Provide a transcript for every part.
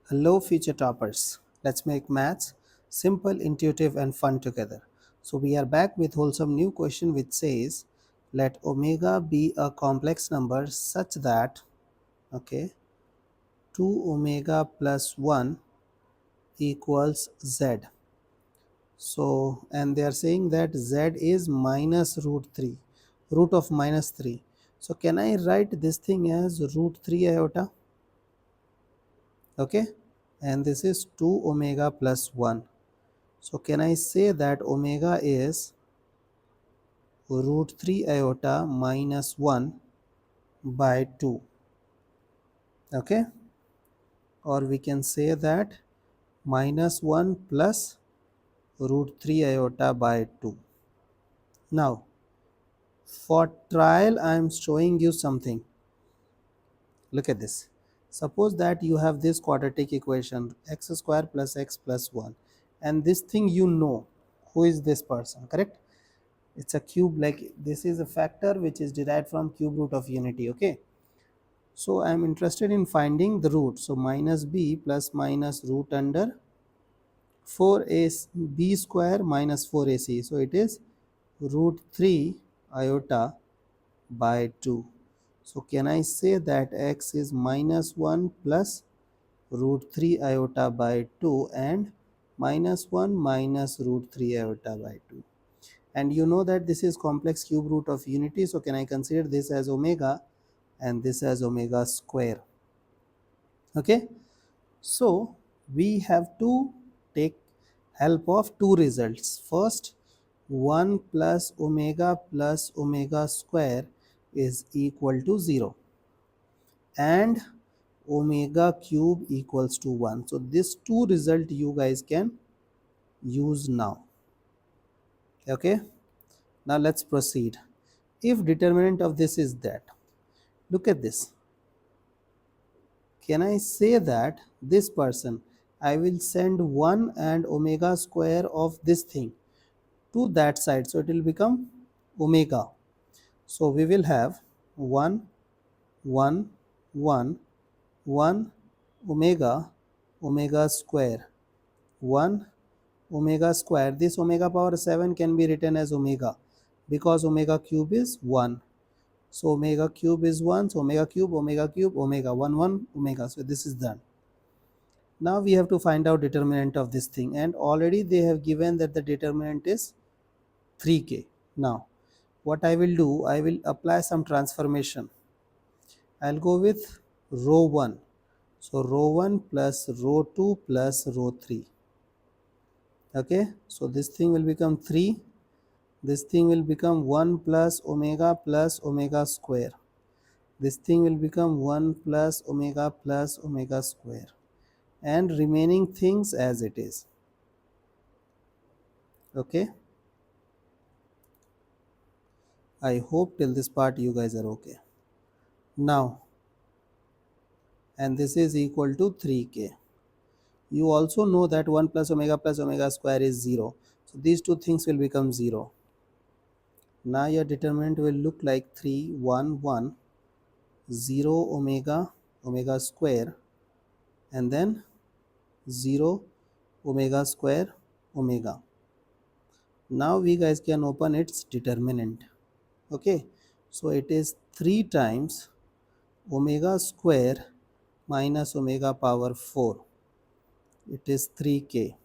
Hello, future toppers. Let's make maths simple, intuitive, and fun together. So, we are back with wholesome new question which says, let omega be a complex number such that, okay, 2 omega plus 1 equals z. So, and they are saying that z is minus root 3, root of minus 3. So, can I write this thing as root 3 iota? Okay, and this is 2 omega plus 1. So can I say that omega is root 3 iota minus 1 by 2? Okay, or we can say that minus 1 plus root 3 iota by 2. Now, for trial, I am showing you something. Look at this. Suppose that you have this quadratic equation x square plus x plus 1, and this thing you know who is this person, correct? It's a cube, like this is a factor which is derived from cube root of unity. Okay, so I am interested in finding the root. So minus b plus minus root under 4a b square minus 4ac, so it is root 3 iota by 2. So can I say that x is minus 1 plus root 3 iota by 2 and minus 1 minus root 3 iota by 2? And you know that this is complex cube root of unity, so can I consider this as omega and this as omega square? Okay, so we have to take help of two results. First, 1 plus omega square is equal to 0 and omega cube equals to 1. So this two result you guys can use now. Okay, now let's proceed. If determinant of this is that, look at this. Can I say that this person, I will send 1 and omega square of this thing to that side, so it will become omega. So we will have 1 1 1 1 omega square 1 omega square. This omega power 7 can be written as omega because omega cube is 1. So omega cube is 1, so omega cube, omega 1 1 omega. So this is done. Now we have to find out determinant of this thing, and already they have given that the determinant is 3k. Now what I will do, I will apply some transformation. I'll go with row 1. So row 1 plus row 2 plus row 3. Okay, so this thing will become 3. This thing will become 1 plus omega square. This thing will become 1 plus omega square, and remaining things as it is. Okay, I hope till this part you guys are okay. Now, and this is equal to 3k. You also know that 1 plus omega square is 0. So these two things will become 0. Now your determinant will look like 3 1 1 0 omega square, and then 0 omega square omega. Now we guys can open its determinant. Okay, so it is 3 times omega square minus omega power 4. It is 3k.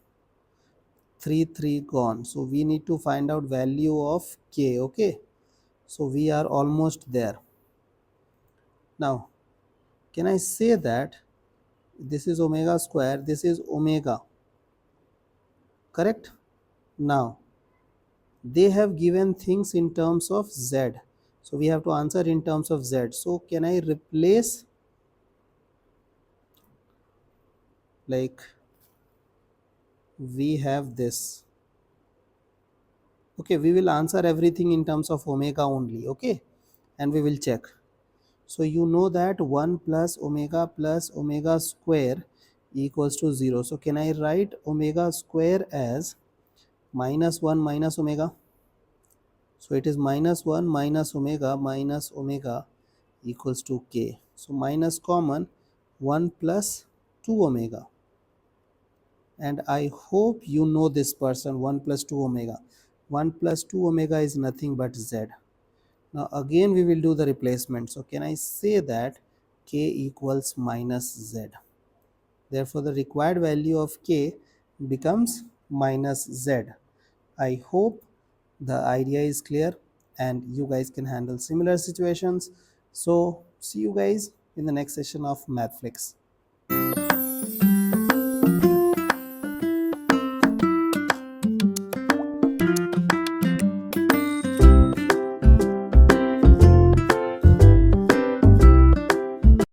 3 gone, so we need to find out value of k. Okay, so we are almost there. Now can I say that this is omega square, this is omega, correct? Now they have given things in terms of z, so we have to answer in terms of z. So can I replace, like we have this. Okay, we will answer everything in terms of omega only. Okay, and we will check. So you know that 1 plus omega square equals to 0. So can I write omega square as minus 1 minus omega? So it is minus 1 minus omega equals to k. So minus common, 1 plus 2 omega. and I hope you know this person, 1 plus 2 omega. 1 plus 2 omega is nothing but z. Now again we will do the replacement. So can I say that k equals minus z? Therefore the required value of k becomes minus z. I hope the idea is clear and you guys can handle similar situations. So see you guys in the next session of Mathflix.